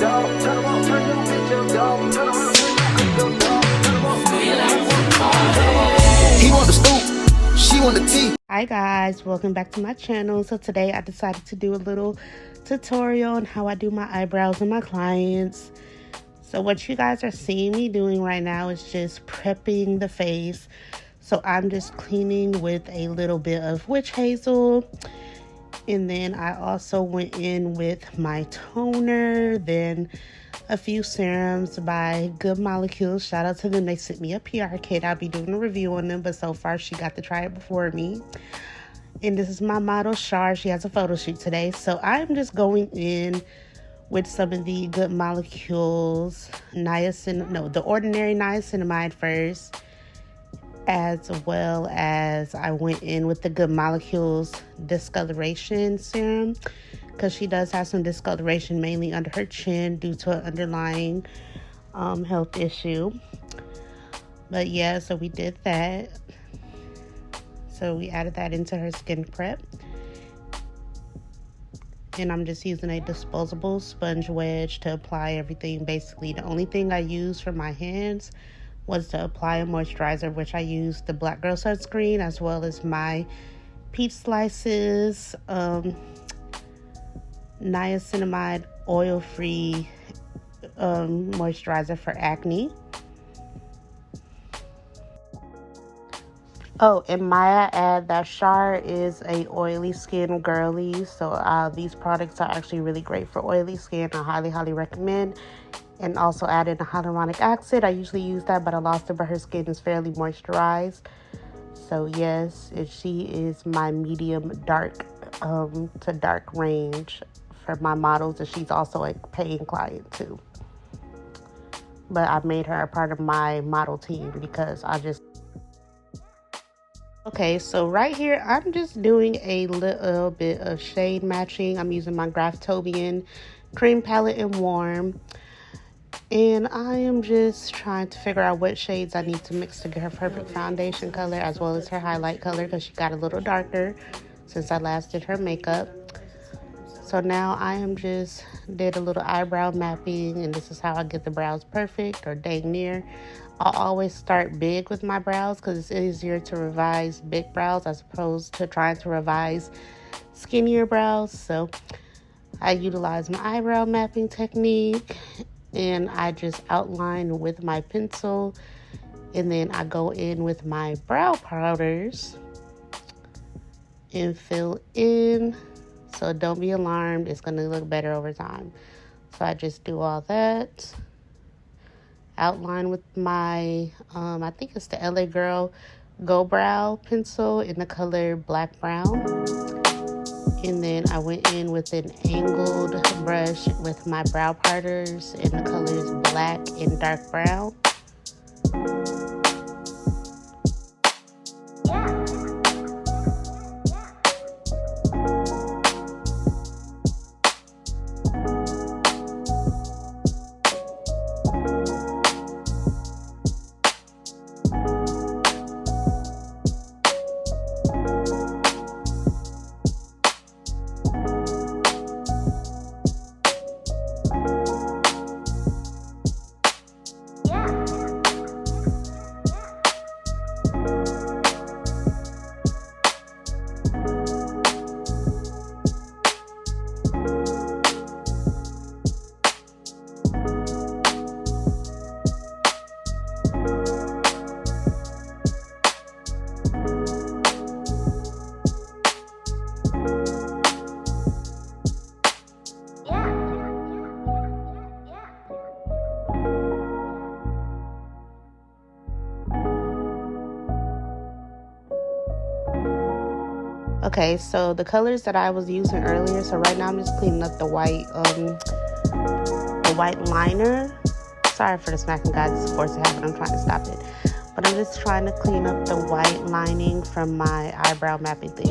He want the scoop, she want the tea. Hi guys, welcome back to my channel. So today I decided to do a little tutorial on how I do my eyebrows and my clients. So what you guys are seeing me doing right now is just prepping the face. So I'm just cleaning with a little bit of witch hazel. And then I also went in with my toner, then a few serums by Good Molecules. Shout out to them. They sent me a PR kit. I'll be doing a review on them, but so far she got to try it before me. And this is my model, Char. She has a photo shoot today. So I'm just going in with some of the Good Molecules the ordinary niacinamide first, as well as I went in with the Good Molecules discoloration serum, because she does have some discoloration mainly under her chin due to an underlying health issue. But yeah, so we did that. So we added that into her skin prep. And I'm just using a disposable sponge wedge to apply everything. Basically, the only thing I used for my hands was to apply a moisturizer, which I used the Black Girl sunscreen as well as my Peach Slices niacinamide oil-free moisturizer for acne. Oh, and might I add that Char is a oily skin girly, so these products are actually really great for oily skin. I highly recommend. And also add in a hyaluronic acid. I usually use that, but I lost it, but her skin is fairly moisturized. So yes, she is my medium dark to dark range for my models, and she's also a paying client too. But I made her a part of my model team because Okay, so right here, I'm just doing a little bit of shade matching. I'm using my Graftobian cream palette in warm. And I am just trying to figure out what shades I need to mix to get her perfect foundation color as well as her highlight color, because she got a little darker since I last did her makeup. So now I am just did a little eyebrow mapping, and this is how I get the brows perfect or dang near. I'll always start big with my brows because it's easier to revise big brows as opposed to trying to revise skinnier brows. So I utilize my eyebrow mapping technique, and I just outline with my pencil, and then I go in with my brow powders and fill in. So don't be alarmed, it's going to look better over time. So I just do all that. Outline with my, I think it's the LA Girl Go Brow pencil in the color Black Brown. And then I went in with an angled brush with my brow powders in the colors Black and Dark Brown. Okay, so the colors that I was using earlier, so right now I'm just cleaning up the white liner. Sorry for the smacking, guys, it's a force of habit, I'm trying to stop it. But I'm just trying to clean up the white lining from my eyebrow mapping thing.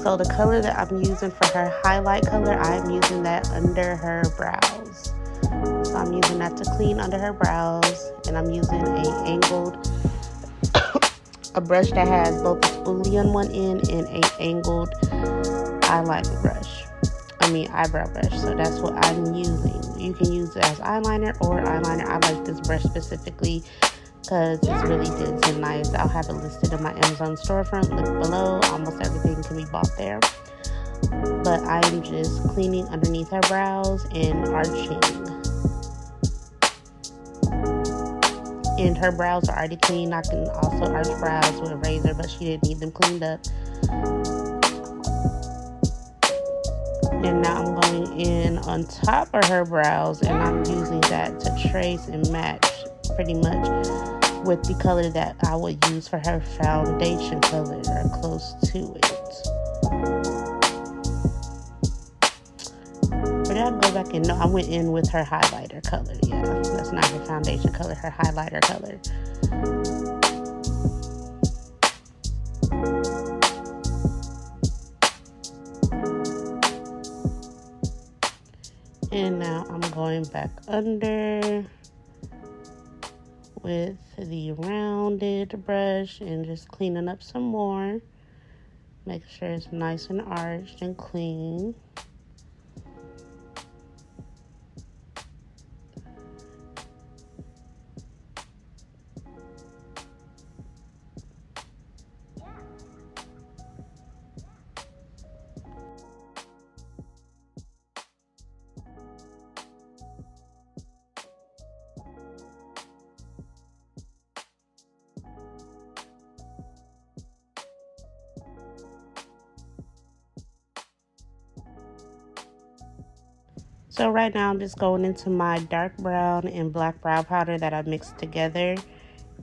So the color that I'm using for her highlight color, I'm using that under her brows. So I'm using that to clean under her brows, and I'm using a brush that has both a spoolie on one end and a angled eyeliner brush. eyebrow brush. So that's what I'm using. You can use it as eyeliner or eyeliner. I like this brush specifically because it's really dense and nice. I'll have it listed in my Amazon storefront. Look below. Almost everything can be bought there. But I'm just cleaning underneath her brows and arching. And her brows are already clean. I can also arch brows with a razor, but she didn't need them cleaned up. And now I'm going in on top of her brows, and I'm using that to trace and match pretty much with the color that I would use for her foundation color, or close to it. Or did I go back and no, I went in with her highlighter color. Yeah, that's not her foundation color, her highlighter color. And now I'm going back under with the rounded brush and just cleaning up some more. Make sure it's nice and arched and clean. So right now I'm just going into my dark brown and black brow powder that I mixed together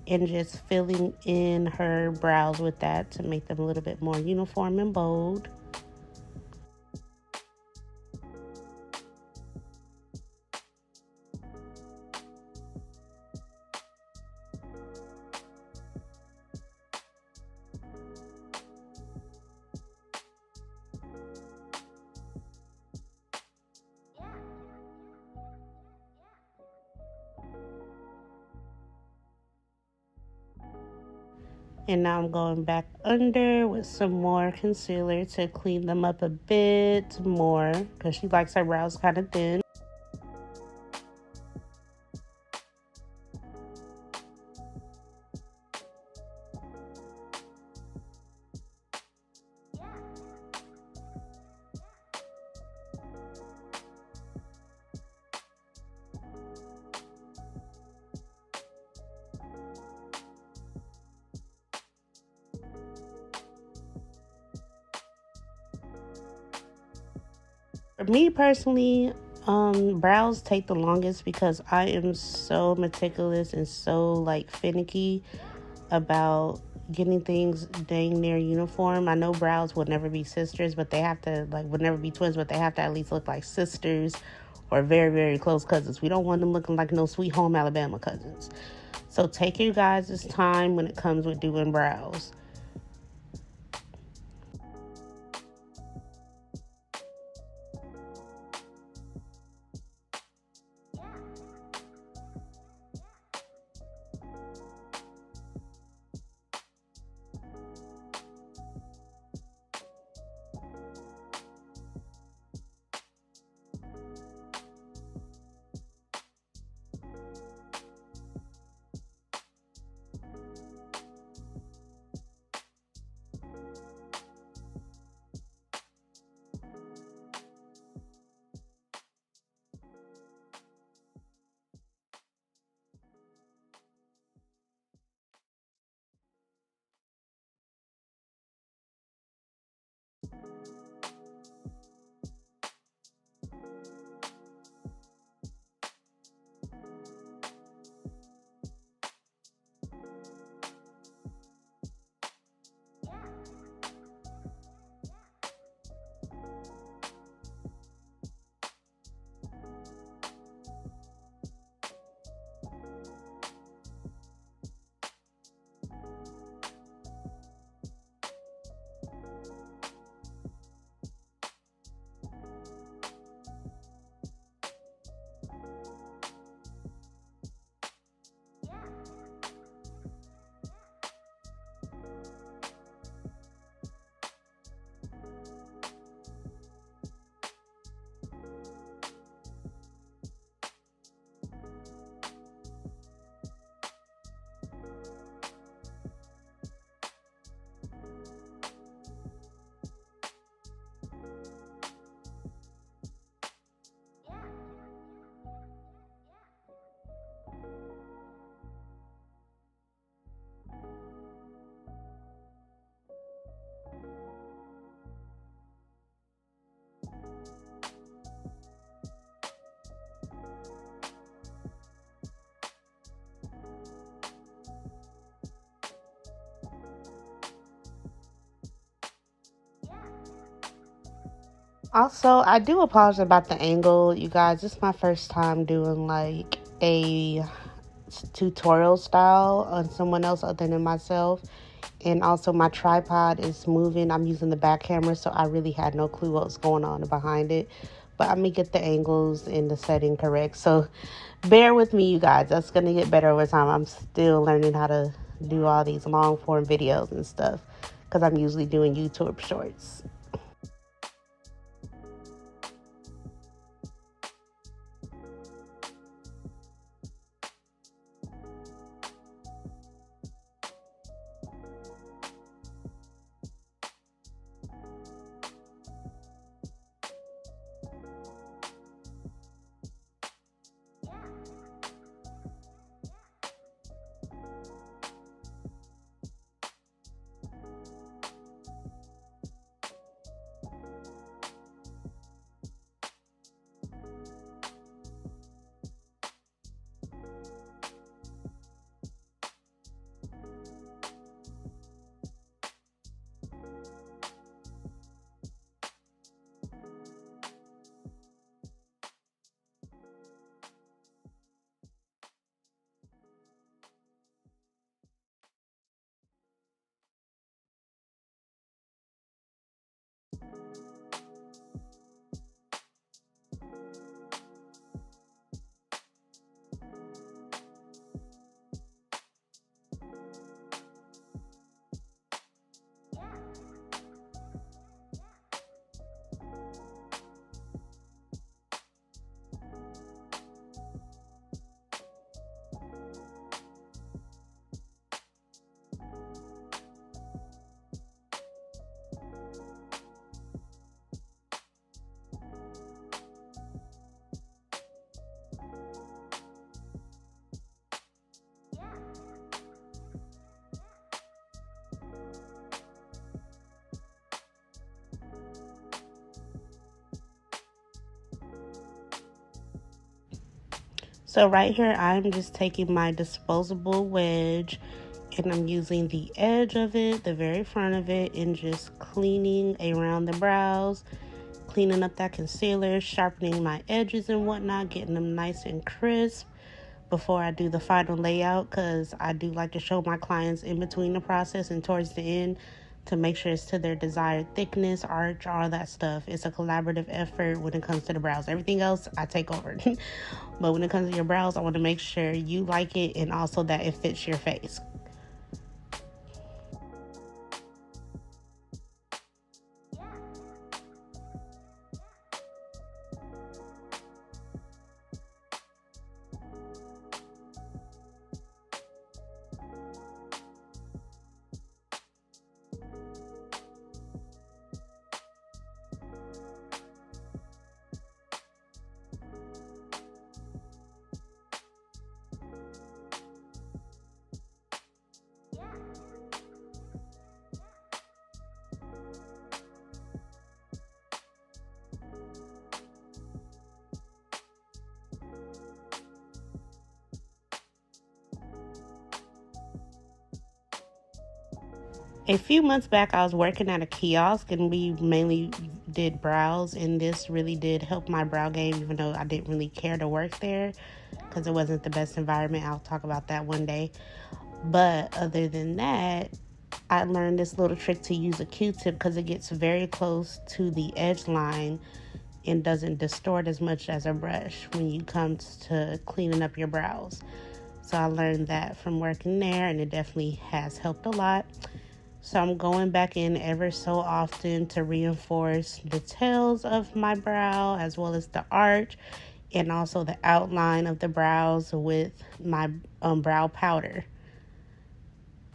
and just filling in her brows with that to make them a little bit more uniform and bold. And now I'm going back under with some more concealer to clean them up a bit more because she likes her brows kind of thin. For me personally, brows take the longest because I am so meticulous and so like finicky about getting things dang near uniform. I know brows will never be sisters, but they have to would never be twins, but they have to at least look like sisters or very, very close cousins. We don't want them looking like no Sweet Home Alabama cousins. So take your guys' time when it comes with doing brows. Also, I do apologize about the angle, you guys. This is my first time doing like a tutorial style on someone else other than myself. And also my tripod is moving. I'm using the back camera, so I really had no clue what was going on behind it. But I'm gonna get the angles and the setting correct. So bear with me, you guys. That's gonna get better over time. I'm still learning how to do all these long form videos and stuff because I'm usually doing YouTube shorts. So right here, I'm just taking my disposable wedge and I'm using the edge of it, the very front of it, and just cleaning around the brows, cleaning up that concealer, sharpening my edges and whatnot, getting them nice and crisp before I do the final layout, because I do like to show my clients in between the process and towards the end to make sure it's to their desired thickness, arch, all that stuff. It's a collaborative effort when it comes to the brows. Everything else I take over. But when it comes to your brows, I want to make sure you like it and also that it fits your face. A few months back, I was working at a kiosk and we mainly did brows, and this really did help my brow game, even though I didn't really care to work there because it wasn't the best environment. I'll talk about that one day. But other than that, I learned this little trick to use a Q-tip because it gets very close to the edge line and doesn't distort as much as a brush when you come to cleaning up your brows. So I learned that from working there, and it definitely has helped a lot. So I'm going back in ever so often to reinforce the tails of my brow as well as the arch and also the outline of the brows with my brow powder.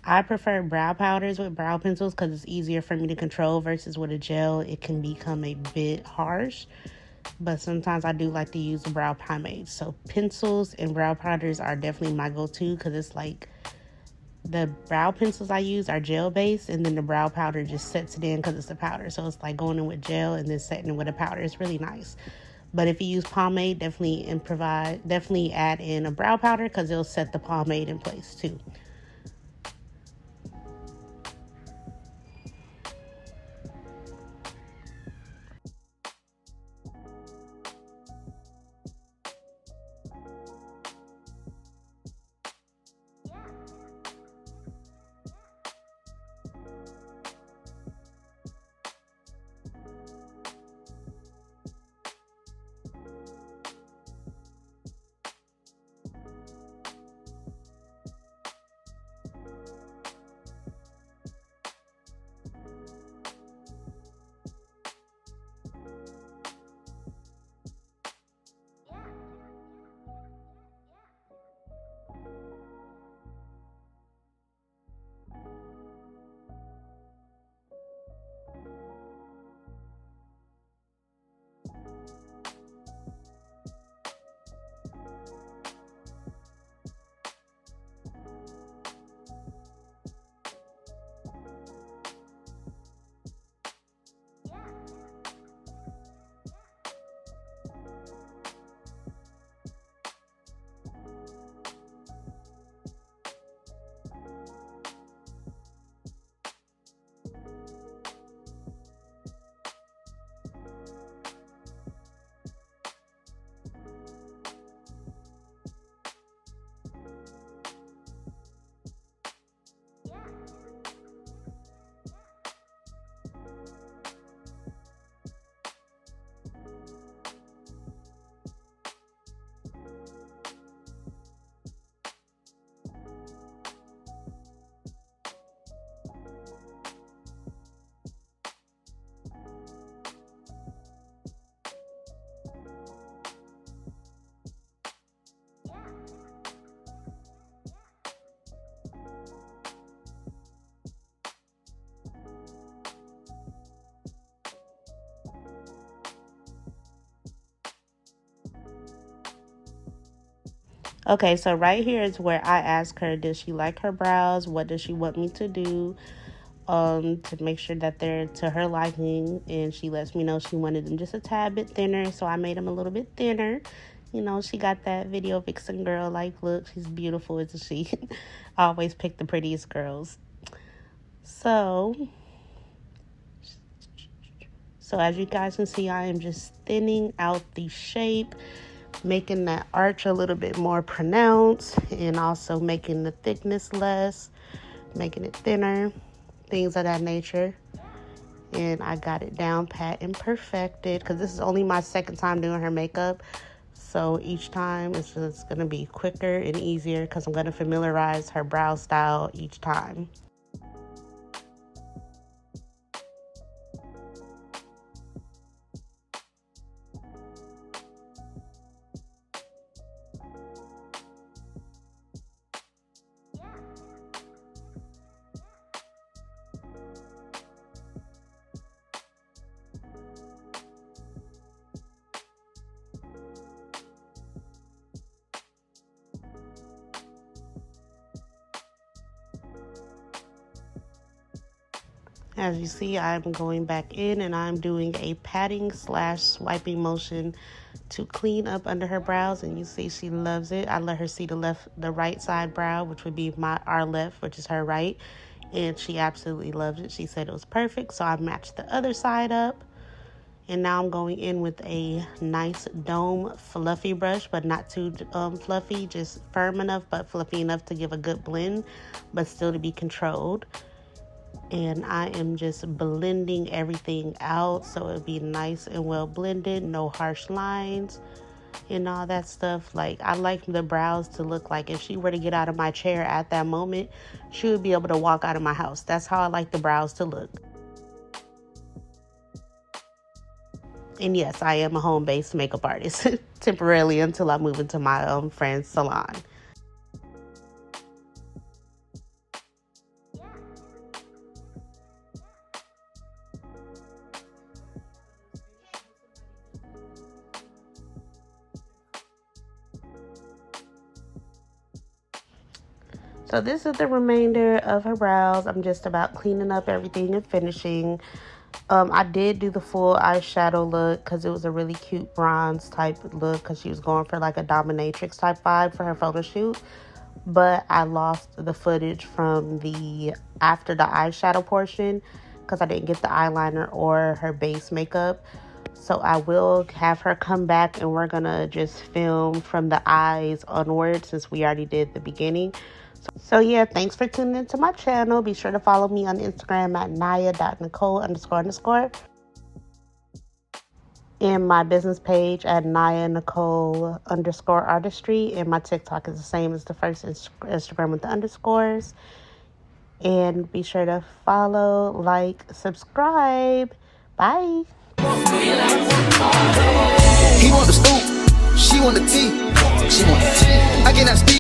I prefer brow powders with brow pencils because it's easier for me to control versus with a gel. It can become a bit harsh, but sometimes I do like to use brow pomade. So pencils and brow powders are definitely my go-to because it's like the brow pencils I use are gel based, and then the brow powder just sets it in because it's a powder. So it's like going in with gel and then setting it with a powder. It's really nice. But if you use pomade, definitely add in a brow powder because it'll set the pomade in place too. Okay, so right here is where I ask her, does she like her brows? What does she want me to do to make sure that they're to her liking? And she lets me know she wanted them just a tad bit thinner, so I made them a little bit thinner. You know, she got that video vixen girl like look. She's beautiful, isn't she? I always pick the prettiest girls. So as you guys can see, I am just thinning out the shape, making that arch a little bit more pronounced, and also making the thickness less, making it thinner, things of that nature. And I got it down pat and perfected because this is only my second time doing her makeup. So each time it's just going to be quicker and easier because I'm going to familiarize her brow style each time. As you see, I'm going back in and I'm doing a patting / swiping motion to clean up under her brows, and you see she loves it. I let her see the right side brow, which would be our left, which is her right, and she absolutely loves it. She said it was perfect, so I matched the other side up. And now I'm going in with a nice dome fluffy brush, but not too fluffy, just firm enough but fluffy enough to give a good blend, but still to be controlled. And I am just blending everything out so it'll be nice and well blended, no harsh lines and all that stuff. Like, I like the brows to look like if she were to get out of my chair at that moment, she would be able to walk out of my house. That's how I like the brows to look. And yes, I am a home-based makeup artist temporarily until I move into my friend's salon. So this is the remainder of her brows. I'm just about cleaning up everything and finishing. I did do the full eyeshadow look because it was a really cute bronze type look because she was going for like a dominatrix type vibe for her photo shoot. But I lost the footage from the after the eyeshadow portion because I didn't get the eyeliner or her base makeup. So I will have her come back and we're gonna just film from the eyes onward since we already did the beginning. So yeah, thanks for tuning into my channel. Be sure to follow me on Instagram at naya.nicole__. And my business page at naya_Nicole_artistry. And my TikTok is the same as the first Instagram with the underscores. And be sure to follow, like, subscribe. Bye.